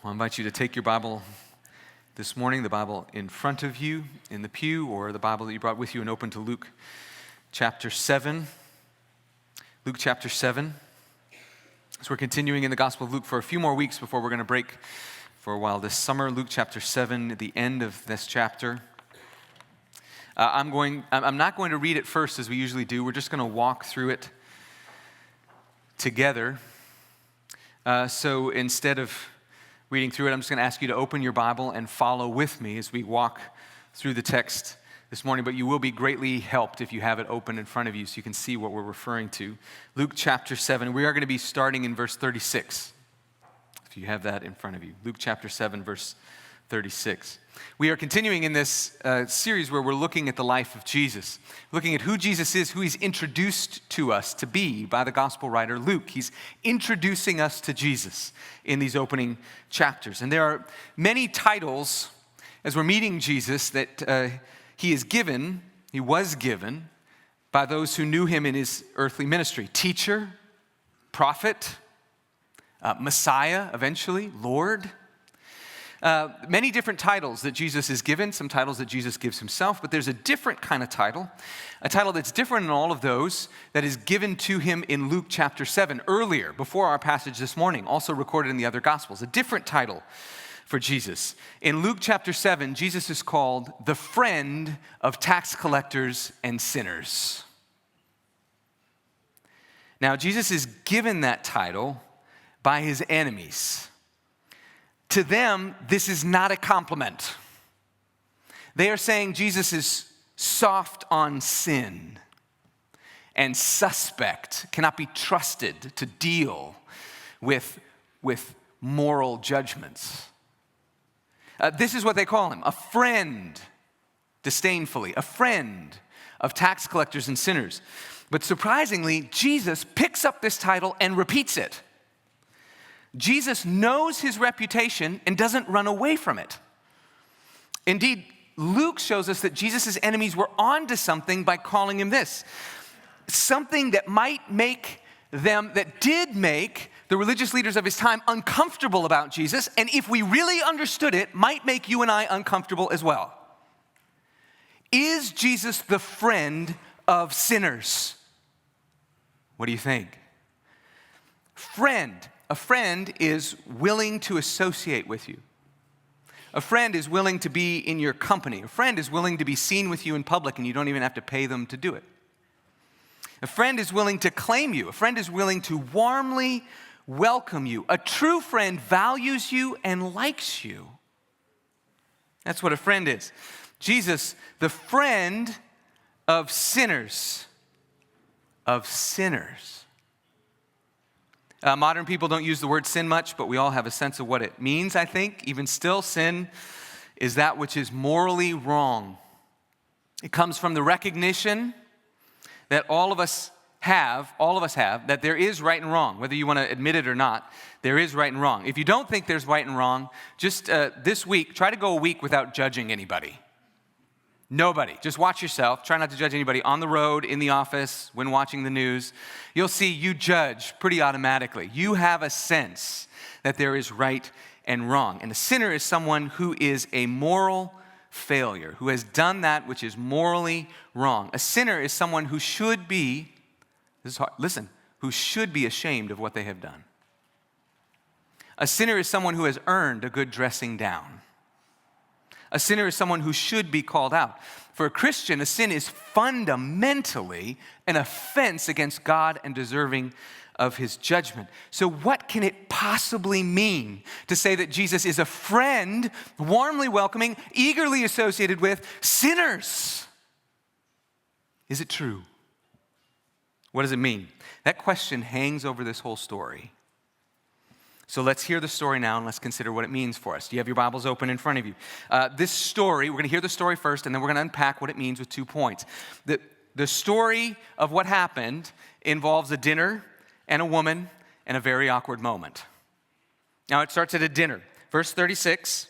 I invite you to take your Bible this morning, the Bible in front of you in the pew, or the Bible that you brought with you, and open to Luke chapter 7. Luke chapter 7. So we're continuing in the Gospel of Luke for a few more weeks before we're going to break for a while this summer. Luke chapter 7, at the end of this chapter. I'm not going to read it first as we usually do. We're just going to walk through it together. So instead of reading through it, I'm just going to ask you to open your Bible and follow with me as we walk through the text this morning. But you will be greatly helped if you have it open in front of you so you can see what we're referring to. Luke chapter 7. We are going to be starting in verse 36, if you have that in front of you. Luke chapter 7, verse 36. We are continuing in this series where we're looking at the life of Jesus, looking at who Jesus is, who he's introduced to us to be by the gospel writer Luke. He's introducing us to Jesus in these opening chapters. And there are many titles as we're meeting Jesus that he was given by those who knew him in his earthly ministry. Teacher, prophet, Messiah, eventually, Lord. Many different titles that Jesus is given, some titles that Jesus gives himself, but there's a different kind of title, a title that's different in all of those that is given to him in Luke chapter 7, earlier, before our passage this morning, also recorded in the other Gospels, a different title for Jesus. In Luke chapter 7, Jesus is called the friend of tax collectors and sinners. Now, Jesus is given that title by his enemies. To them, this is not a compliment. They are saying Jesus is soft on sin and suspect, cannot be trusted to deal with moral judgments. This is what they call him, a friend, disdainfully, a friend of tax collectors and sinners. But surprisingly, Jesus picks up this title and repeats it. Jesus knows his reputation and doesn't run away from it. Indeed, Luke shows us that Jesus' enemies were onto something by calling him this. Something that did make the religious leaders of his time uncomfortable about Jesus, and if we really understood it, might make you and I uncomfortable as well. Is Jesus the friend of sinners? What do you think? A friend is willing to associate with you. A friend is willing to be in your company. A friend is willing to be seen with you in public, and you don't even have to pay them to do it. A friend is willing to claim you. A friend is willing to warmly welcome you. A true friend values you and likes you. That's what a friend is. Jesus, the friend of sinners. Of sinners. Modern people don't use the word sin much, but we all have a sense of what it means, I think. Even still, sin is that which is morally wrong. It comes from the recognition that all of us have, that there is right and wrong. Whether you want to admit it or not, there is right and wrong. If you don't think there's right and wrong, just this week, try to go a week without judging anybody. Nobody. Just watch yourself. Try not to judge anybody on the road, in the office, when watching the news. You'll see you judge pretty automatically. You have a sense that there is right and wrong. And a sinner is someone who is a moral failure, who has done that which is morally wrong. A sinner is someone who should be, who should be ashamed of what they have done. A sinner is someone who has earned a good dressing down. A sinner is someone who should be called out. For a Christian, a sin is fundamentally an offense against God and deserving of his judgment. So what can it possibly mean to say that Jesus is a friend, warmly welcoming, eagerly associated with sinners? Is it true? What does it mean? That question hangs over this whole story. So let's hear the story now and let's consider what it means for us. Do you have your Bibles open in front of you? This story, we're going to hear the story first, and then we're going to unpack what it means with 2 points. The story of what happened involves a dinner and a woman and a very awkward moment. Now it starts at a dinner. Verse 36,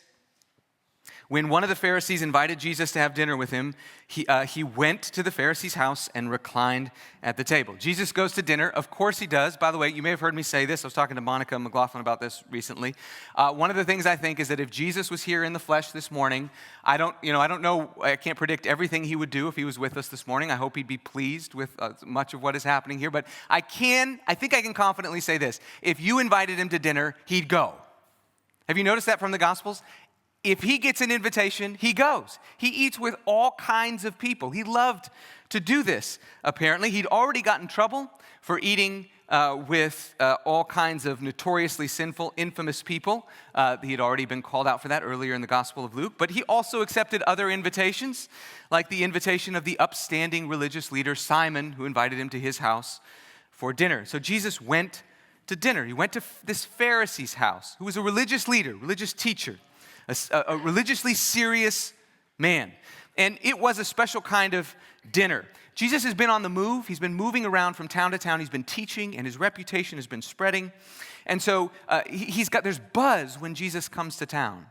When one of the Pharisees invited Jesus to have dinner with him, he went to the Pharisee's house and reclined at the table. Jesus goes to dinner. Of course he does. By the way, you may have heard me say this. I was talking to Monica McLaughlin about this recently. One of the things I think is that if Jesus was here in the flesh this morning, I don't know, I can't predict everything he would do if he was with us this morning. I hope he'd be pleased with much of what is happening here. But I think I can confidently say this. If you invited him to dinner, he'd go. Have you noticed that from the Gospels? If he gets an invitation, he goes. He eats with all kinds of people. He loved to do this, apparently. He'd already gotten in trouble for eating with all kinds of notoriously sinful, infamous people. He had already been called out for that earlier in the Gospel of Luke. But he also accepted other invitations, like the invitation of the upstanding religious leader Simon, who invited him to his house for dinner. So Jesus went to dinner. He went to this Pharisee's house, who was a religious leader, religious teacher. A religiously serious man. And it was a special kind of dinner. Jesus has been on the move. He's been moving around from town to town. He's been teaching, and his reputation has been spreading. And so there's buzz when Jesus comes to town.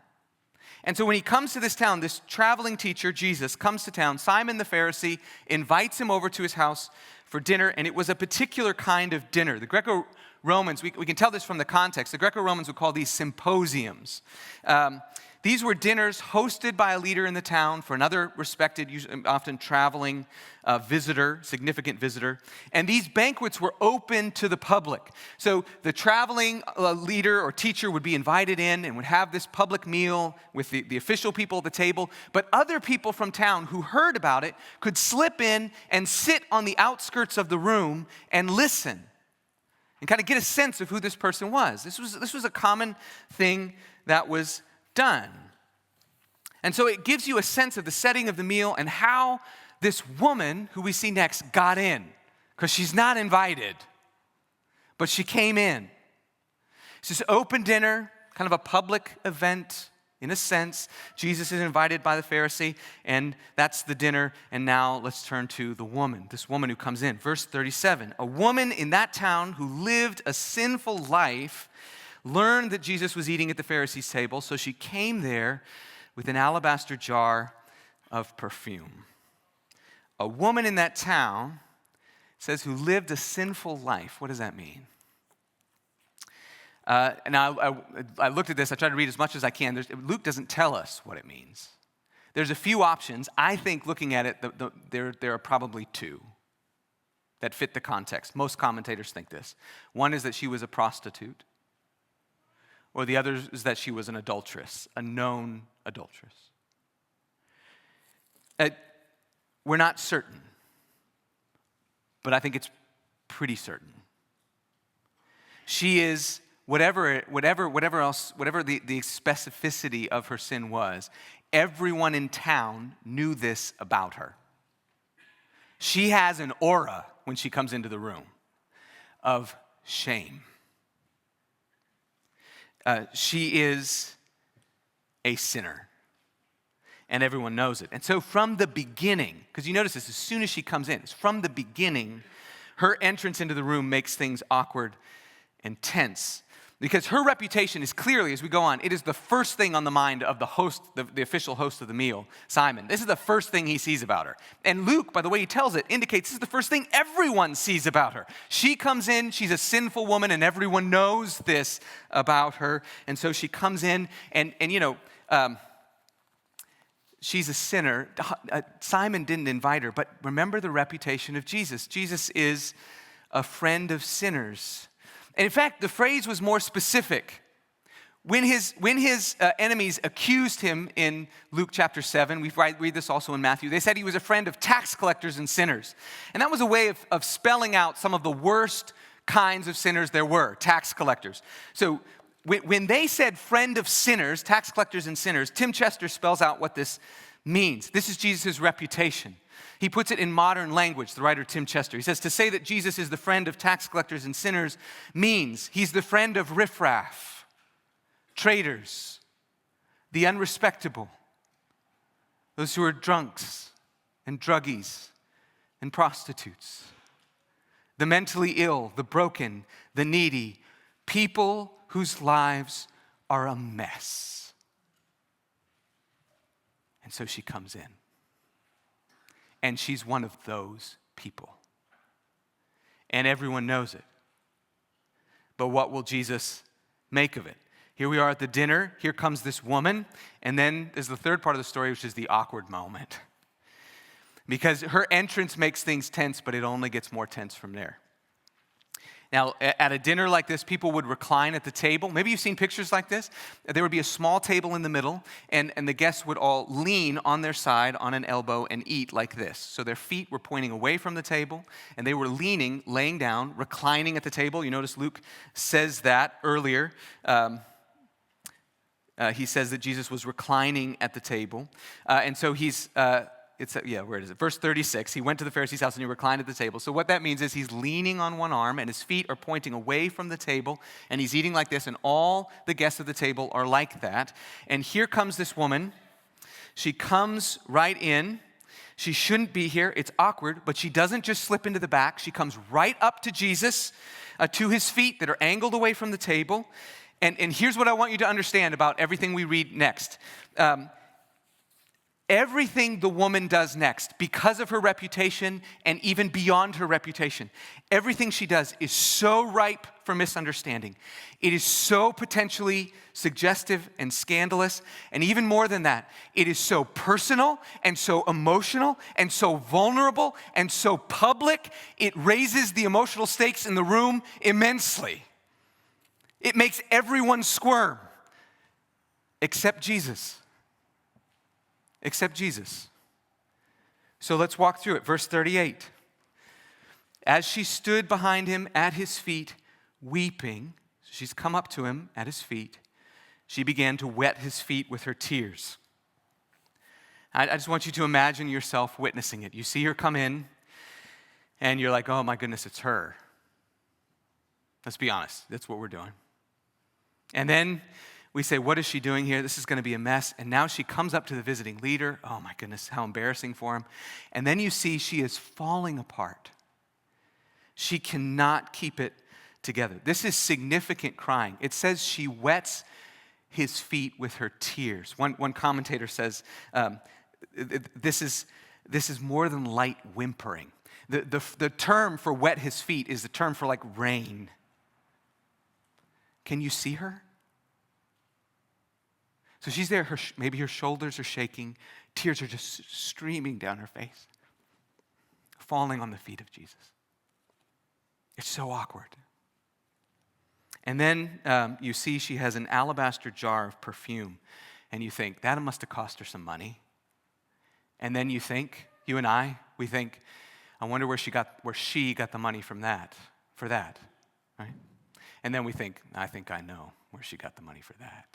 And so when he comes to this town, this traveling teacher, Jesus, comes to town. Simon the Pharisee invites him over to his house for dinner, and it was a particular kind of dinner. The Greco-Romans, we can tell this from the context, the Greco-Romans would call these symposiums. These were dinners hosted by a leader in the town for another respected, often traveling visitor, significant visitor. And these banquets were open to the public. So the traveling leader or teacher would be invited in and would have this public meal with the official people at the table. But other people from town who heard about it could slip in and sit on the outskirts of the room and listen and kind of get a sense of who this person was. This was a common thing that was done. And so it gives you a sense of the setting of the meal and how this woman, who we see next, got in. Because she's not invited, but she came in. It's this open dinner, kind of a public event in a sense. Jesus is invited by the Pharisee, and that's the dinner. And now let's turn to the woman, this woman who comes in. Verse 37, a woman in that town who lived a sinful life learned that Jesus was eating at the Pharisee's table, so she came there with an alabaster jar of perfume. A woman in that town, says, who lived a sinful life. What does that mean? And I looked at this. I tried to read as much as I can. Luke doesn't tell us what it means. There's a few options. I think looking at it, there are probably two that fit the context. Most commentators think this. One is that she was a prostitute. Or the other is that she was an adulteress, a known adulteress. We're not certain, but I think it's pretty certain. She is, whatever the specificity of her sin was, everyone in town knew this about her. She has an aura when she comes into the room of shame. She is a sinner, and everyone knows it. And so from the beginning, because you notice this, as soon as she comes in, it's from the beginning, her entrance into the room makes things awkward and tense. Because her reputation is clearly, as we go on, it is the first thing on the mind of the host, the official host of the meal, Simon. This is the first thing he sees about her. And Luke, by the way he tells it, indicates this is the first thing everyone sees about her. She comes in, she's a sinful woman, and everyone knows this about her. And so she comes in, and she's a sinner. Simon didn't invite her, but remember the reputation of Jesus. Jesus is a friend of sinners. And in fact, the phrase was more specific. When his enemies accused him in Luke chapter 7, we read this also in Matthew, they said he was a friend of tax collectors and sinners. And that was a way of spelling out some of the worst kinds of sinners there were, tax collectors. So when they said friend of sinners, tax collectors and sinners, Tim Chester spells out what this means. This is Jesus' reputation. He puts it in modern language, the writer Tim Chester. He says, to say that Jesus is the friend of tax collectors and sinners means he's the friend of riffraff, traitors, the unrespectable, those who are drunks and druggies and prostitutes, the mentally ill, the broken, the needy, people whose lives are a mess. And so she comes in. And she's one of those people. And everyone knows it. But what will Jesus make of it? Here we are at the dinner. Here comes this woman. And then there's the third part of the story, which is the awkward moment. Because her entrance makes things tense, but it only gets more tense from there. Now, at a dinner like this, people would recline at the table. Maybe you've seen pictures like this. There would be a small table in the middle, and the guests would all lean on their side on an elbow and eat like this. So their feet were pointing away from the table, and they were leaning, laying down, reclining at the table. You notice Luke says that earlier. He says that Jesus was reclining at the table. And so he's... where is it? Verse 36, he went to the Pharisee's house and he reclined at the table. So what that means is he's leaning on one arm and his feet are pointing away from the table and he's eating like this, and all the guests of the table are like that. And here comes this woman. She comes right in. She shouldn't be here. It's awkward, but she doesn't just slip into the back. She comes right up to Jesus, to his feet that are angled away from the table. And here's what I want you to understand about everything we read next. Everything the woman does next, because of her reputation and even beyond her reputation, everything she does is so ripe for misunderstanding. It is so potentially suggestive and scandalous, and even more than that, it is so personal and so emotional and so vulnerable and so public, it raises the emotional stakes in the room immensely. It makes everyone squirm, except Jesus. Except Jesus. So let's walk through it. Verse 38. As she stood behind him at his feet, weeping, she's come up to him at his feet, she began to wet his feet with her tears. I just want you to imagine yourself witnessing it. You see her come in, and you're like, oh my goodness, it's her. Let's be honest. That's what we're doing. And then we say, what is she doing here? This is going to be a mess. And now she comes up to the visiting leader. Oh my goodness, how embarrassing for him. And then you see she is falling apart. She cannot keep it together. This is significant crying. It says she wets his feet with her tears. One commentator says, this is more than light whimpering. The term for wet his feet is the term for like rain. Can you see her? So she's there, maybe her shoulders are shaking, tears are just streaming down her face, falling on the feet of Jesus. It's so awkward. And then you see she has an alabaster jar of perfume, and you think, that must have cost her some money. And then you think, you and we think, I wonder where she got the money for that, right? And then we think, I think I know where she got the money for that.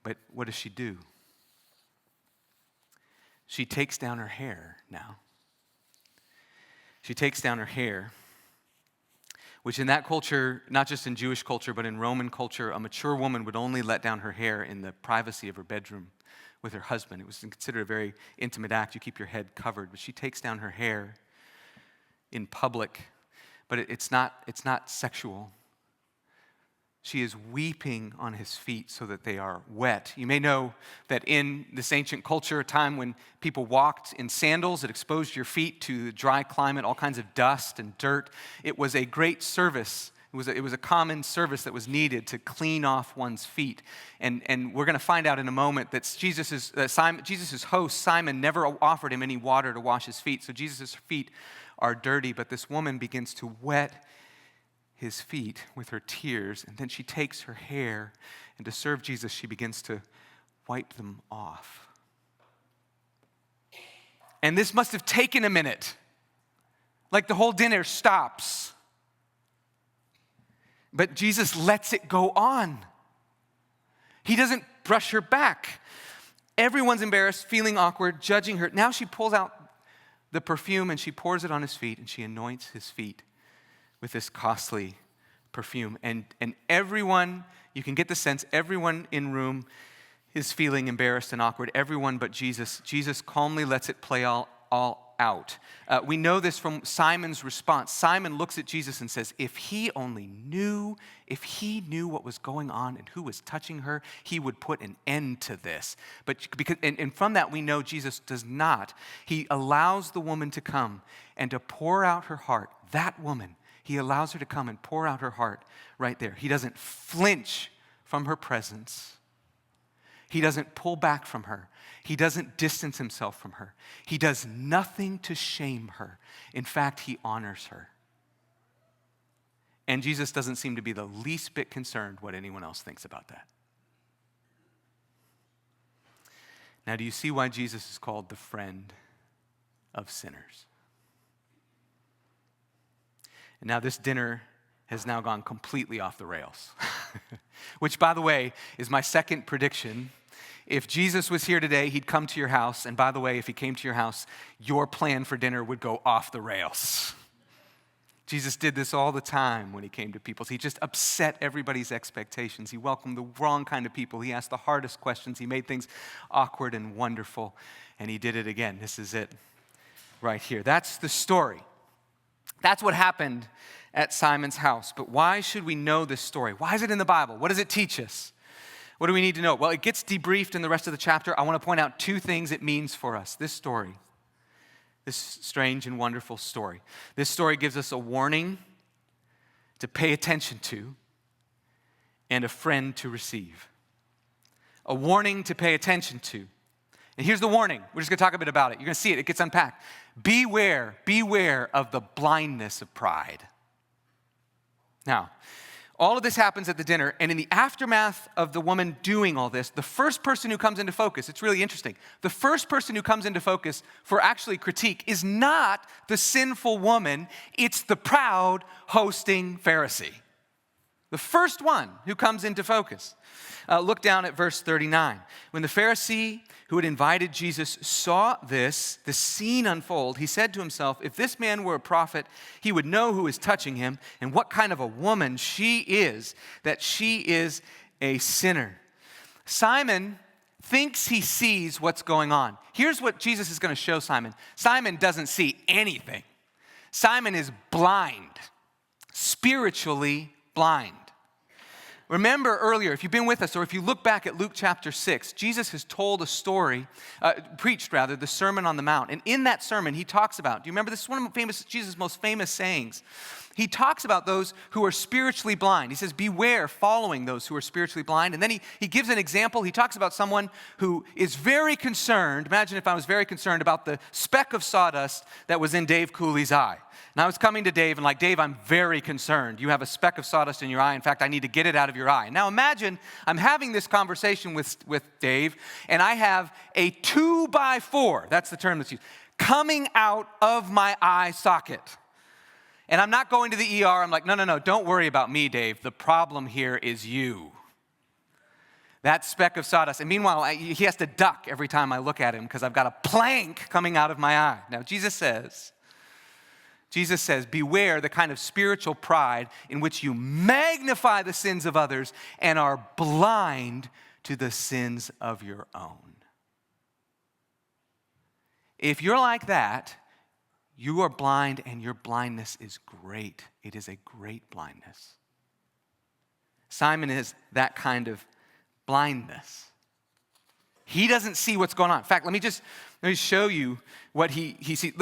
But what does she do? She takes down her hair now. She takes down her hair, which in that culture, not just in Jewish culture, but in Roman culture, a mature woman would only let down her hair in the privacy of her bedroom with her husband. It was considered a very intimate act. You keep your head covered. But she takes down her hair in public, but it's not sexual. She is weeping on his feet so that they are wet. You may know that in this ancient culture, a time when people walked in sandals, it exposed your feet to dry climate, all kinds of dust and dirt. It was a great service. It was a common service that was needed to clean off one's feet. And we're going to find out in a moment that Jesus' host, Simon, never offered him any water to wash his feet. So Jesus' feet are dirty, but this woman begins to wet his feet with her tears, and then she takes her hair, and to serve Jesus, she begins to wipe them off. And this must have taken a minute. Like the whole dinner stops. But Jesus lets it go on. He doesn't brush her back. Everyone's embarrassed, feeling awkward, judging her. Now she pulls out the perfume and she pours it on his feet, and she anoints his feet with this costly perfume. And everyone, you can get the sense, everyone in room is feeling embarrassed and awkward. Everyone but Jesus. Jesus calmly lets it play all out. We know this from Simon's response. Simon looks at Jesus and says, if he knew what was going on and who was touching her, he would put an end to this. But and from that we know Jesus does not. He allows the woman to come and to pour out her heart. That woman, he allows her to come and pour out her heart right there. He doesn't flinch from her presence. He doesn't pull back from her. He doesn't distance himself from her. He does nothing to shame her. In fact, he honors her. And Jesus doesn't seem to be the least bit concerned what anyone else thinks about that. Now, do you see why Jesus is called the friend of sinners? And now this dinner has now gone completely off the rails, which, by the way, is my second prediction. If Jesus was here today, he'd come to your house, and by the way, if he came to your house, your plan for dinner would go off the rails. Jesus did this all the time when he came to people. He just upset everybody's expectations. He welcomed the wrong kind of people. He asked the hardest questions. He made things awkward and wonderful, and he did it again. This is it right here. That's the story. That's what happened at Simon's house. But why should we know this story? Why is it in the Bible? What does it teach us? What do we need to know? Well, it gets debriefed in the rest of the chapter. I want to point out two things it means for us. This story, this strange and wonderful story. This story gives us a warning to pay attention to and a friend to receive. A warning to pay attention to. And here's the warning. We're just going to talk a bit about it. You're going to see it. It gets unpacked. Beware of the blindness of pride. Now, all of this happens at the dinner, and in the aftermath of the woman doing all this, the first person who comes into focus, it's really interesting, the first person who comes into focus for actually critique is not the sinful woman, it's the proud hosting Pharisee. The first one who comes into focus. Look down at verse 39. When the Pharisee who had invited Jesus saw the scene unfold, he said to himself, if this man were a prophet, he would know who is touching him and what kind of a woman she is, that she is a sinner. Simon thinks he sees what's going on. Here's what Jesus is going to show Simon. Simon doesn't see anything. Simon is blind, spiritually blind. Remember earlier, if you've been with us, or if you look back at Luke chapter 6, Jesus has told a story, preached the Sermon on the Mount. And in that sermon, he talks about, do you remember this is one of Jesus' most famous sayings? He talks about those who are spiritually blind. He says, beware following those who are spiritually blind. And then he gives an example. He talks about someone who is very concerned. Imagine if I was very concerned about the speck of sawdust that was in Dave Cooley's eye. And I was coming to Dave and like, Dave, I'm very concerned. You have a speck of sawdust in your eye. In fact, I need to get it out of your eye. Now imagine I'm having this conversation with Dave, and I have a 2x4, that's the term that's used, coming out of my eye socket. And I'm not going to the ER. I'm like, no, don't worry about me, Dave. The problem here is you. That speck of sawdust. And meanwhile, he has to duck every time I look at him because I've got a plank coming out of my eye. Now, Jesus says, beware the kind of spiritual pride in which you magnify the sins of others and are blind to the sins of your own. If you're like that, you are blind, and your blindness is great. It is a great blindness. Simon is that kind of blindness. He doesn't see what's going on. In fact, let me show you what he sees.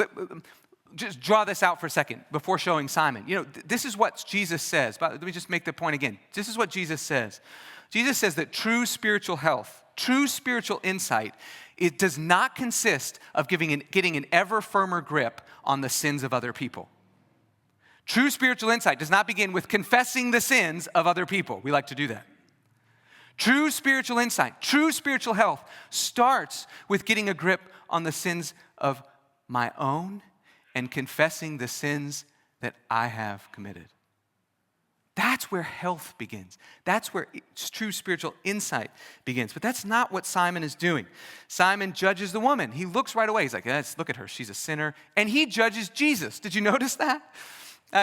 Just draw this out for a second before showing Simon. You know, this is what Jesus says. But let me just make the point again. This is what Jesus says. Jesus says that true spiritual health, true spiritual insight, it does not consist of getting an ever firmer grip on the sins of other people. True spiritual insight does not begin with confessing the sins of other people. We like to do that. True spiritual insight, true spiritual health starts with getting a grip on the sins of my own and confessing the sins that I have committed. That's where health begins. That's where true spiritual insight begins. But that's not what Simon is doing. Simon judges the woman. He looks right away. He's like, look at her. She's a sinner. And he judges Jesus. Did you notice that?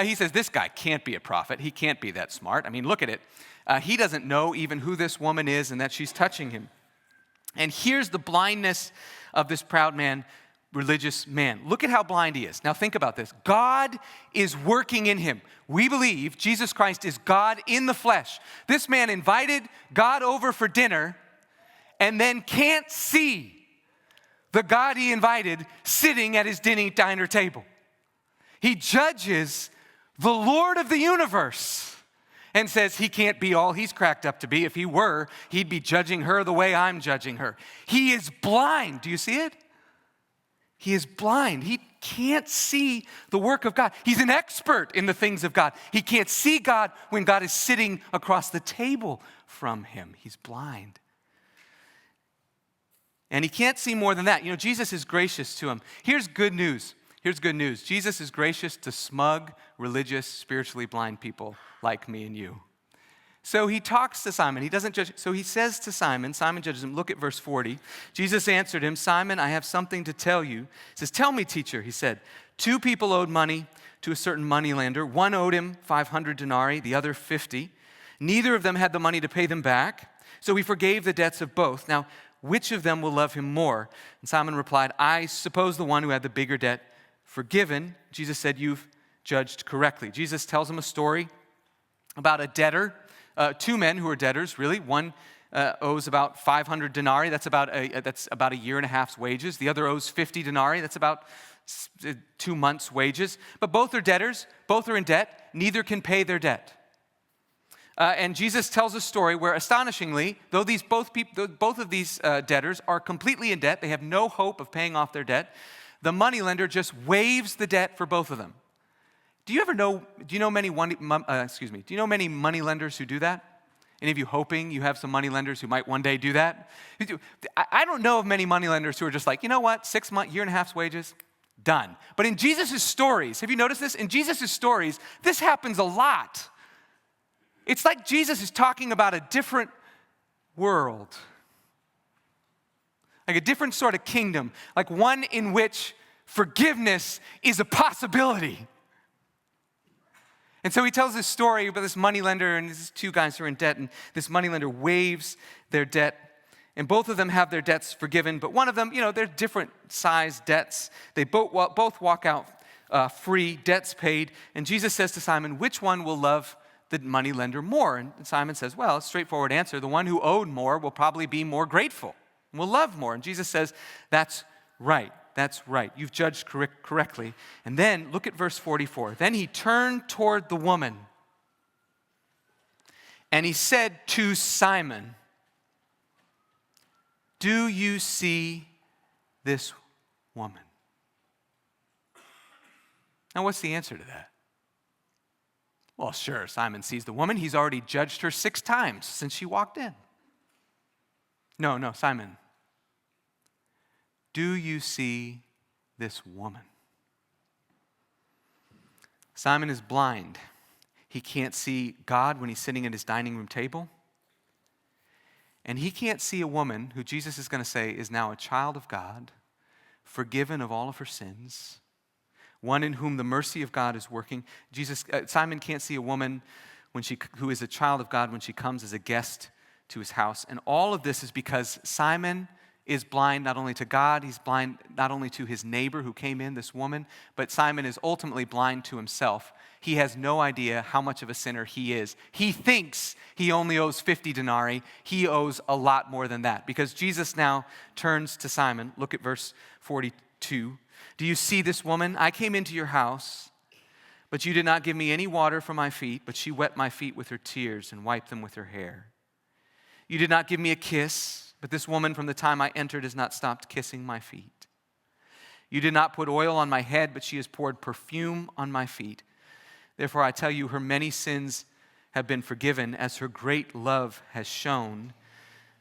He says, this guy can't be a prophet. He can't be that smart. I mean, look at it. He doesn't know even who this woman is and that she's touching him. And here's the blindness of this proud man. religious man. Look at how blind he is. Now think about this. God is working in him. We believe Jesus Christ is God in the flesh. This man invited God over for dinner and then can't see the God he invited sitting at his diner table. He judges the Lord of the universe and says he can't be all he's cracked up to be. If he were, he'd be judging her the way I'm judging her. He is blind. Do you see it? He is blind. He can't see the work of God. He's an expert in the things of God. He can't see God when God is sitting across the table from him. He's blind. And he can't see more than that. You know, Jesus is gracious to him. Here's good news. Here's good news. Jesus is gracious to smug, religious, spiritually blind people like me and you. So he talks to Simon. He doesn't judge. So he says to Simon, Simon judges him. Look at verse 40. Jesus answered him, Simon, I have something to tell you. He says, tell me, teacher, he said. 2 people owed money to a certain moneylender. One owed him 500 denarii, the other 50. Neither of them had the money to pay them back. So he forgave the debts of both. Now, which of them will love him more? And Simon replied, I suppose the one who had the bigger debt forgiven. Jesus said, you've judged correctly. Jesus tells him a story about a debtor. 2 men who are debtors, really. One owes about 500 denarii. That's about a year and a half's wages. The other owes 50 denarii. That's about 2 months' wages. But both are debtors. Both are in debt. Neither can pay their debt. And Jesus tells a story where, astonishingly, though both of these debtors are completely in debt, they have no hope of paying off their debt, the moneylender just waives the debt for both of them. Do you know many moneylenders who do that? Any of you hoping you have some moneylenders who might one day do that? I don't know of many moneylenders who are just like, you know what, 6 months, year and a half's wages, done. But in Jesus' stories, have you noticed this? In Jesus' stories, this happens a lot. It's like Jesus is talking about a different world, like a different sort of kingdom, like one in which forgiveness is a possibility. And so he tells this story about this moneylender and these 2 guys who are in debt, and this moneylender waives their debt, and both of them have their debts forgiven, but one of them, they're different size debts. They both walk out free, debts paid, and Jesus says to Simon, which one will love the moneylender more? And Simon says, well, straightforward answer, the one who owed more will probably be more grateful and will love more. And Jesus says, that's right. That's right. You've judged correctly. And then look at verse 44. Then he turned toward the woman and he said to Simon, do you see this woman? Now, what's the answer to that? Well, sure, Simon sees the woman. He's already judged her 6 times since she walked in. No, Simon. Do you see this woman? Simon is blind. He can't see God when he's sitting at his dining room table. And he can't see a woman who Jesus is going to say is now a child of God, forgiven of all of her sins, one in whom the mercy of God is working. Simon can't see a woman who is a child of God when she comes as a guest to his house. And all of this is because Simon is blind not only to God, he's blind not only to his neighbor who came in, this woman, but Simon is ultimately blind to himself. He has no idea how much of a sinner he is. He thinks he only owes 50 denarii. He owes a lot more than that, because Jesus now turns to Simon. Look at verse 42. Do you see this woman? I came into your house, but you did not give me any water for my feet, but she wet my feet with her tears and wiped them with her hair. You did not give me a kiss, but this woman from the time I entered has not stopped kissing my feet. You did not put oil on my head, but she has poured perfume on my feet. Therefore I tell you, her many sins have been forgiven, as her great love has shown.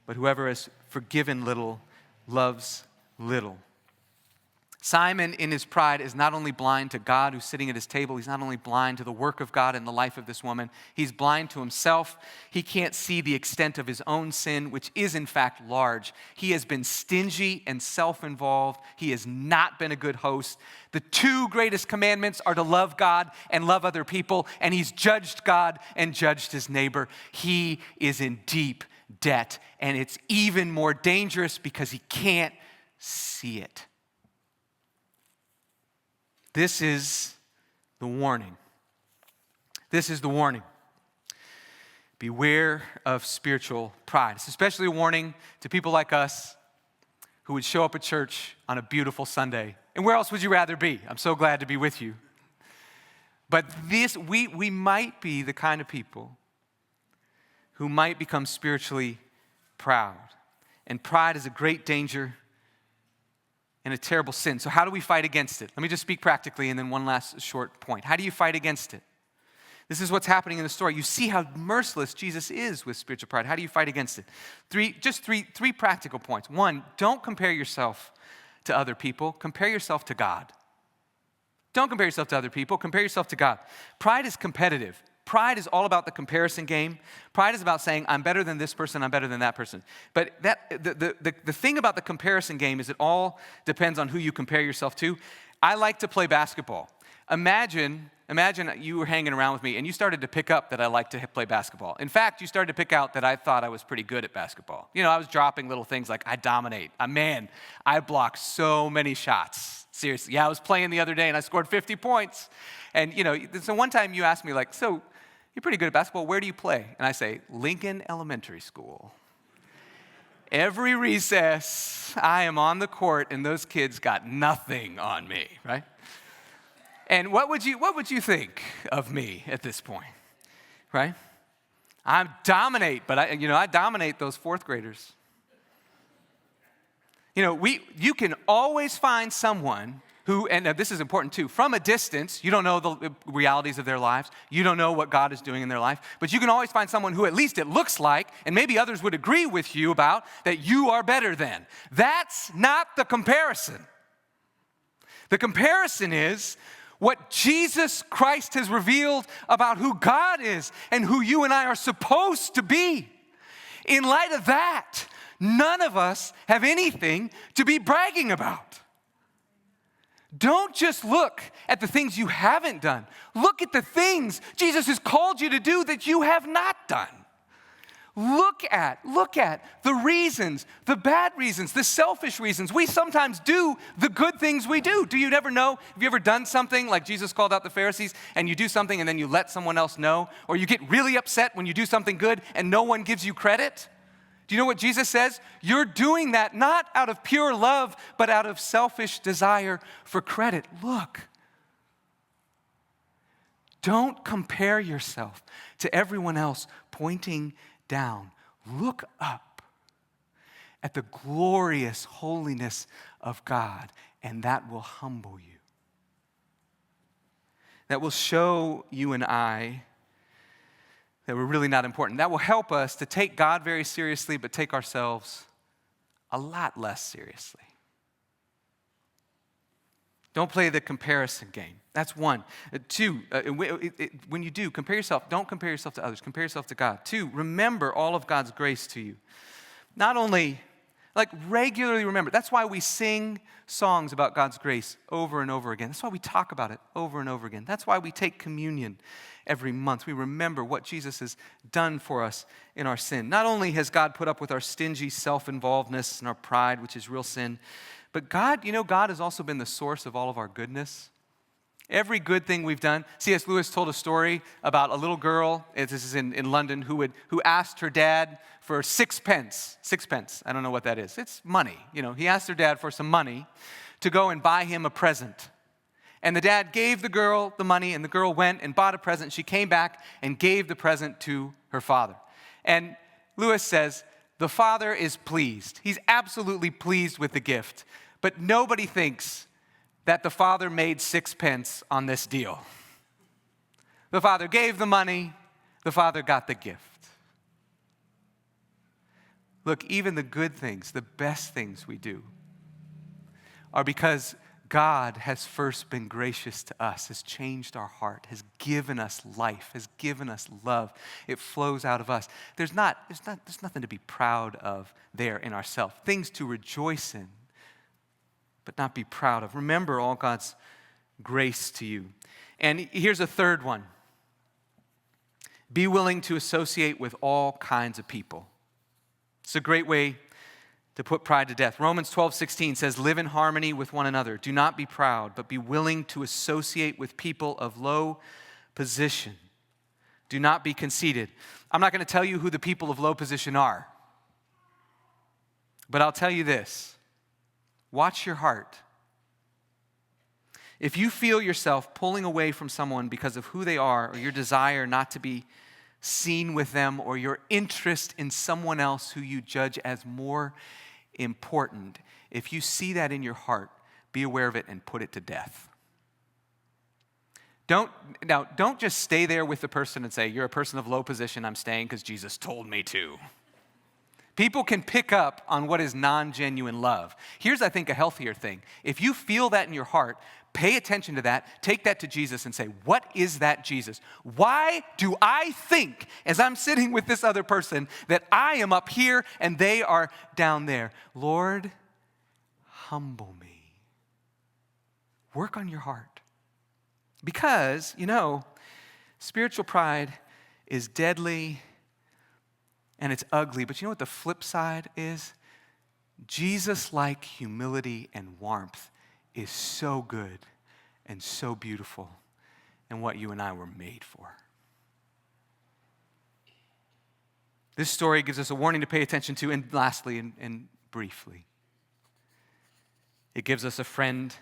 But whoever has forgiven little loves little. Simon, in his pride, is not only blind to God who's sitting at his table, he's not only blind to the work of God in the life of this woman, he's blind to himself. He can't see the extent of his own sin, which is in fact large. He has been stingy and self-involved. He has not been a good host. The 2 greatest commandments are to love God and love other people, and he's judged God and judged his neighbor. He is in deep debt, and it's even more dangerous because he can't see it. This is the warning. This is the warning. Beware of spiritual pride. It's especially a warning to people like us who would show up at church on a beautiful Sunday. And where else would you rather be? I'm so glad to be with you. But we might be the kind of people who might become spiritually proud. And pride is a great danger and a terrible sin. So how do we fight against it? Let me just speak practically and then one last short point. How do you fight against it? This is what's happening in the story. You see how merciless Jesus is with spiritual pride. How do you fight against it? Three practical points. One, don't compare yourself to other people. Compare yourself to God. Don't compare yourself to other people. Compare yourself to God. Pride is competitive. Pride is all about the comparison game. Pride is about saying, I'm better than this person, I'm better than that person. But the thing about the comparison game is it all depends on who you compare yourself to. I like to play basketball. Imagine you were hanging around with me and you started to pick up that I like to play basketball. In fact, you started to pick out that I thought I was pretty good at basketball. You know, I was dropping little things like I dominate. I block so many shots. Seriously. Yeah, I was playing the other day and I scored 50 points. And, you know, so one time you asked me like, so you're pretty good at basketball. Where do you play? And I say, Lincoln Elementary School. Every recess, I am on the court and those kids got nothing on me, right? And what would you think of me at this point, right? I dominate, but I dominate those fourth graders. You know, you can always find someone who, and this is important too, from a distance, you don't know the realities of their lives, you don't know what God is doing in their life, but you can always find someone who at least it looks like, and maybe others would agree with you about, that you are better than. That's not the comparison. The comparison is what Jesus Christ has revealed about who God is and who you and I are supposed to be. In light of that, none of us have anything to be bragging about. Don't just look at the things you haven't done. Look at the things Jesus has called you to do that you have not done. Look at the reasons, the bad reasons, the selfish reasons. We sometimes do the good things we do. Do you never know? Have you ever done something like Jesus called out the Pharisees and you do something and then you let someone else know? Or you get really upset when you do something good and no one gives you credit? Do you know what Jesus says? You're doing that not out of pure love, but out of selfish desire for credit. Look. Don't compare yourself to everyone else pointing down. Look up at the glorious holiness of God, and that will humble you. That will show you and I that we're really not important. That will help us to take God very seriously, but take ourselves a lot less seriously. Don't play the comparison game. That's one. Two, when you do, compare yourself. Don't compare yourself to others. Compare yourself to God. Two, remember all of God's grace to you. Not only, regularly remember. That's why we sing songs about God's grace over and over again. That's why we talk about it over and over again. That's why we take communion every month. We remember what Jesus has done for us in our sin. Not only has God put up with our stingy self-involvedness and our pride, which is real sin, but God has also been the source of all of our goodness. Every good thing we've done. C.S. Lewis told a story about a little girl, this is in London, who asked her dad for 6 pence. 6 pence, I don't know what that is. It's money. He asked her dad for some money to go and buy him a present. And the dad gave the girl the money, and the girl went and bought a present. She came back and gave the present to her father. And Lewis says, the father is pleased. He's absolutely pleased with the gift. But nobody thinks that the father made 6 pence on this deal. The father gave the money. The father got the gift. Look, even the good things, the best things we do are because God has first been gracious to us, has changed our heart, has given us life, has given us love. It flows out of us. There's nothing to be proud of there in ourselves. Things to rejoice in, but not be proud of. Remember all God's grace to you. And here's a third one. Be willing to associate with all kinds of people. It's a great way to put pride to death. Romans 12:16 says, live in harmony with one another. Do not be proud, but be willing to associate with people of low position. Do not be conceited. I'm not going to tell you who the people of low position are. But I'll tell you this. Watch your heart. If you feel yourself pulling away from someone because of who they are, or your desire not to be seen with them, or your interest in someone else who you judge as more important, if you see that in your heart, be aware of it and put it to death. Don't just stay there with the person and say, you're a person of low position, I'm staying because Jesus told me to. People can pick up on what is non-genuine love. Here's, I think, a healthier thing. If you feel that in your heart, pay attention to that, take that to Jesus and say, what is that, Jesus? Why do I think, as I'm sitting with this other person, that I am up here and they are down there? Lord, humble me. Work on your heart. Because, spiritual pride is deadly and it's ugly. But you know what the flip side is? Jesus-like humility and warmth is so good and so beautiful and what you and I were made for. This story gives us a warning to pay attention to, and lastly and briefly, it gives us a friend.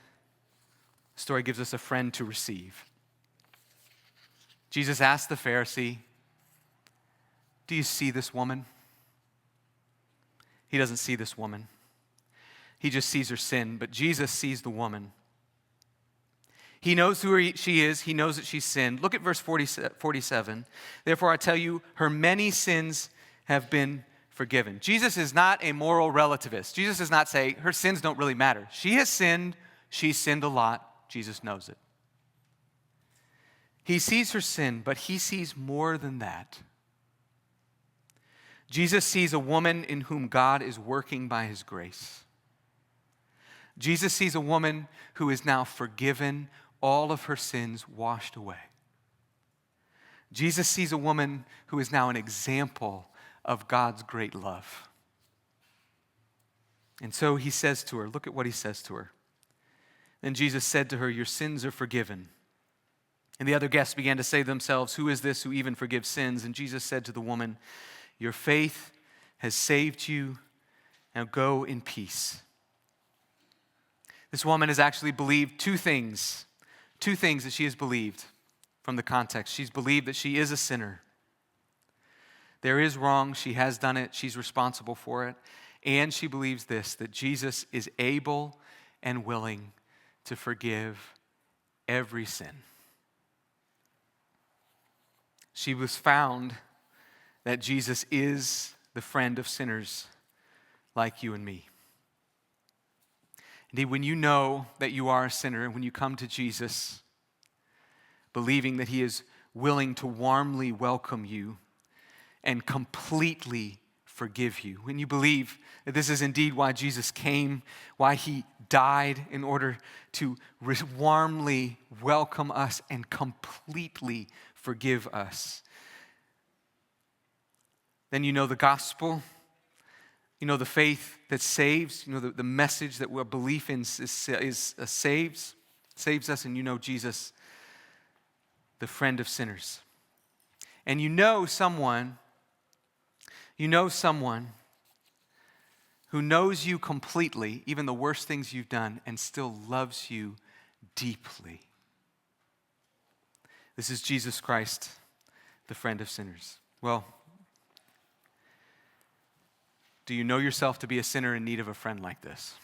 The story gives us a friend to receive. Jesus asked the Pharisee, do you see this woman? He doesn't see this woman. He just sees her sin, but Jesus sees the woman. He knows who she is. He knows that she's sinned. Look at verse 47. Therefore, I tell you, her many sins have been forgiven. Jesus is not a moral relativist. Jesus does not say her sins don't really matter. She has sinned. She's sinned a lot. Jesus knows it. He sees her sin, but he sees more than that. Jesus sees a woman in whom God is working by his grace. Jesus sees a woman who is now forgiven, all of her sins washed away. Jesus sees a woman who is now an example of God's great love. And so he says to her, look at what he says to her. Then Jesus said to her, your sins are forgiven. And the other guests began to say to themselves, who is this who even forgives sins? And Jesus said to the woman, your faith has saved you. Now go in peace. This woman has actually believed two things that she has believed from the context. She's believed that she is a sinner. There is wrong. She has done it. She's responsible for it. And she believes this, that Jesus is able and willing to forgive every sin. She was found that Jesus is the friend of sinners like you and me. Indeed, when you know that you are a sinner, and when you come to Jesus, believing that he is willing to warmly welcome you and completely forgive you, when you believe that this is indeed why Jesus came, why he died in order to warmly welcome us and completely forgive us, then you know the gospel, you know the faith that saves, you know the message that we're belief in saves us, and you know Jesus, the friend of sinners. And you know someone who knows you completely, even the worst things you've done, and still loves you deeply. This is Jesus Christ, the friend of sinners. Well, do you know yourself to be a sinner in need of a friend like this?